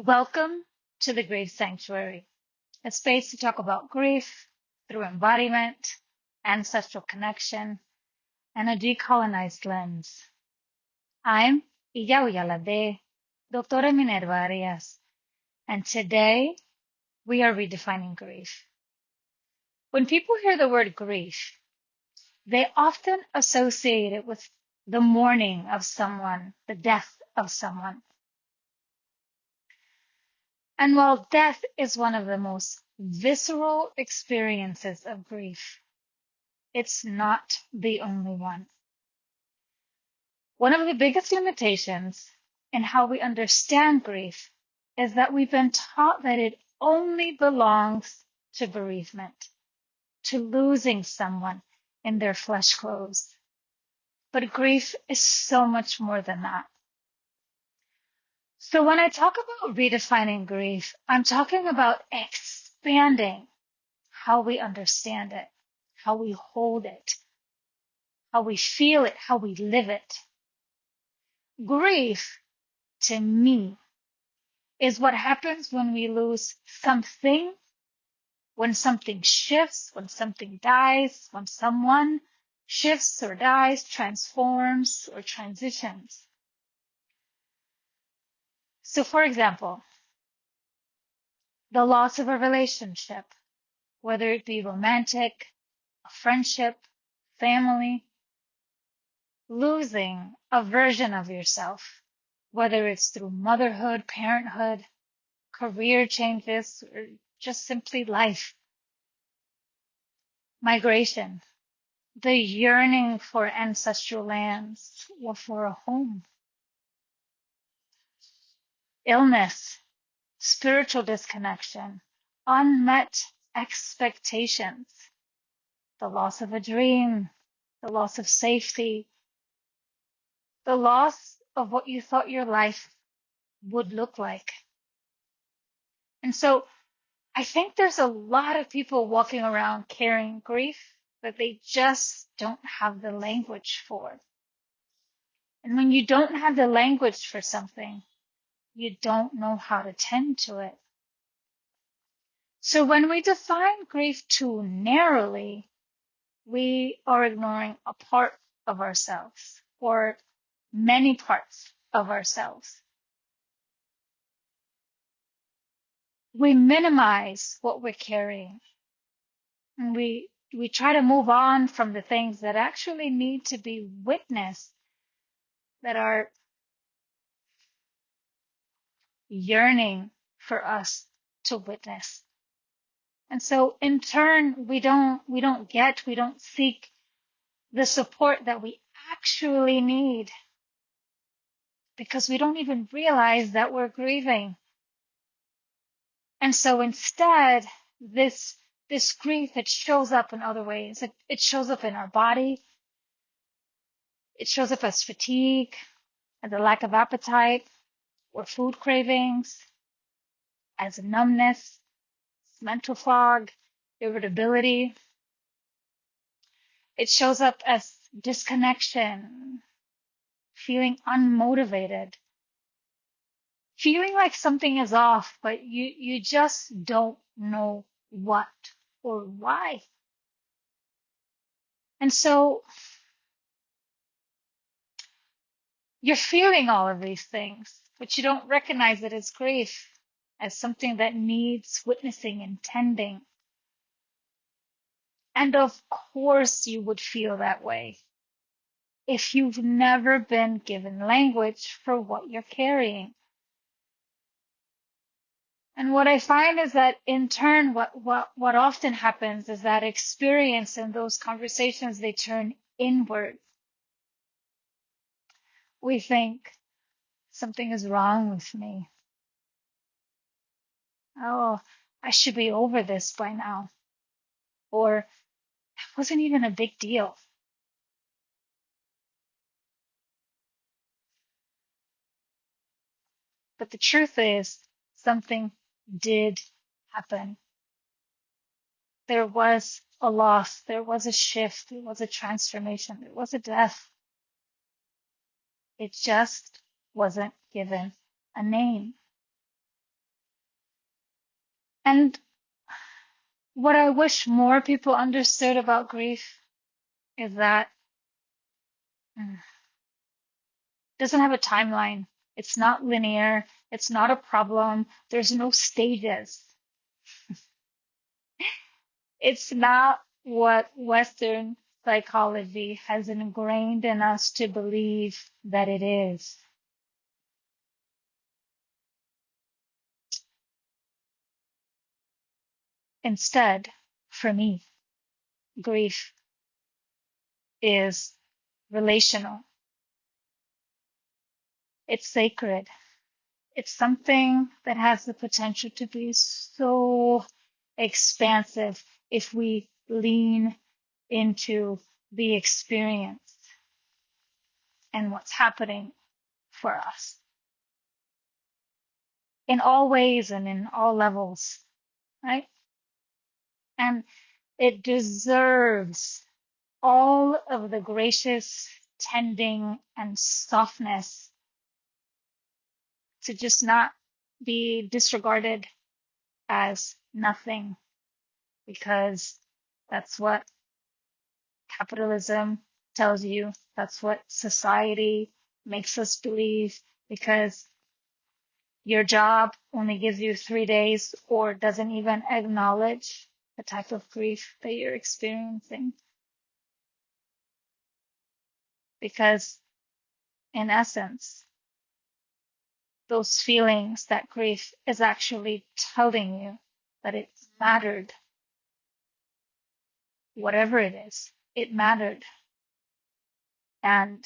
Welcome to the Grief Sanctuary, a space to talk about grief through embodiment, ancestral connection, and a decolonized lens. I'm Iyawiyalade, Doctora Minerva Arias, and today we are redefining grief. When people hear the word grief, they often associate it with the mourning of someone, the death of someone. And while death is one of the most visceral experiences of grief, it's not the only one. One of the biggest limitations in how we understand grief is that we've been taught that it only belongs to bereavement, to losing someone in their flesh clothes. But grief is so much more than that. So when I talk about redefining grief, I'm talking about expanding how we understand it, how we hold it, how we feel it, how we live it. Grief, to me, is what happens when we lose something, when something shifts, when something dies, when someone shifts or dies, transforms or transitions. So, for example, the loss of a relationship, whether it be romantic, a friendship, family, losing a version of yourself, whether it's through motherhood, parenthood, career changes, or just simply life. Migration, the yearning for ancestral lands or for a home. Illness, spiritual disconnection, unmet expectations, the loss of a dream, the loss of safety, the loss of what you thought your life would look like. And so I think there's a lot of people walking around carrying grief that they just don't have the language for. And when you don't have the language for something, you don't know how to tend to it. So when we define grief too narrowly, we are ignoring a part of ourselves or many parts of ourselves. We minimize what we're carrying, and we try to move on from the things that actually need to be witnessed, that are yearning for us to witness. And so in turn, we don't seek the support that we actually need, because we don't even realize that we're grieving. And so instead, this grief, it shows up in other ways. It shows up in our body. It shows up as fatigue, as a lack of appetite, or food cravings, as numbness, mental fog, irritability. It shows up as disconnection, feeling unmotivated, feeling like something is off, but you just don't know what or why. And so you're feeling all of these things, but you don't recognize it as grief, as something that needs witnessing and tending. And of course you would feel that way if you've never been given language for what you're carrying. And what I find is that in turn, what often happens is that experience and those conversations, they turn inward. We think something is wrong with me. Oh, I should be over this by now. Or it wasn't even a big deal. But the truth is, something did happen. There was a loss, there was a shift, there was a transformation, there was a death. It just wasn't given a name. And what I wish more people understood about grief is that it doesn't have a timeline. It's not linear. It's not a problem. There's no stages. It's not what Western psychology has ingrained in us to believe that it is. Instead, for me, grief is relational. It's sacred. It's something that has the potential to be so expansive if we lean into the experience and what's happening for us in all ways and in all levels, right? And it deserves all of the gracious tending and softness to just not be disregarded as nothing, because that's what capitalism tells you. That's what society makes us believe, because your job only gives you 3 days or doesn't even acknowledge the type of grief that you're experiencing. Because in essence, those feelings, that grief is actually telling you that it mattered. Whatever it is, it mattered. And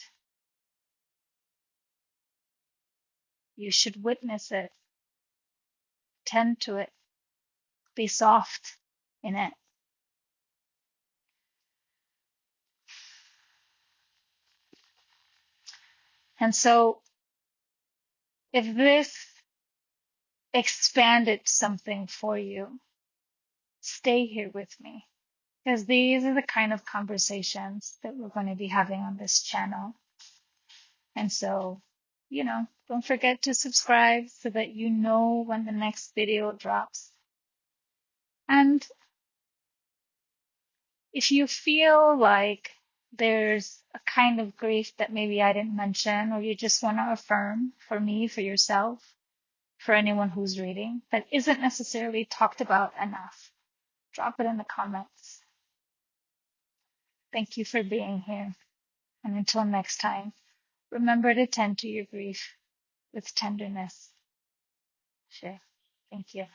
you should witness it, tend to it, be soft in it. And so if this expanded something for you, stay here with me, because these are the kind of conversations that we're going to be having on this channel. And so, don't forget to subscribe so that you know when the next video drops. And if you feel like there's a kind of grief that maybe I didn't mention, or you just want to affirm for me, for yourself, for anyone who's reading, that isn't necessarily talked about enough, drop it in the comments. Thank you for being here. And until next time, remember to tend to your grief with tenderness. Sure. Thank you.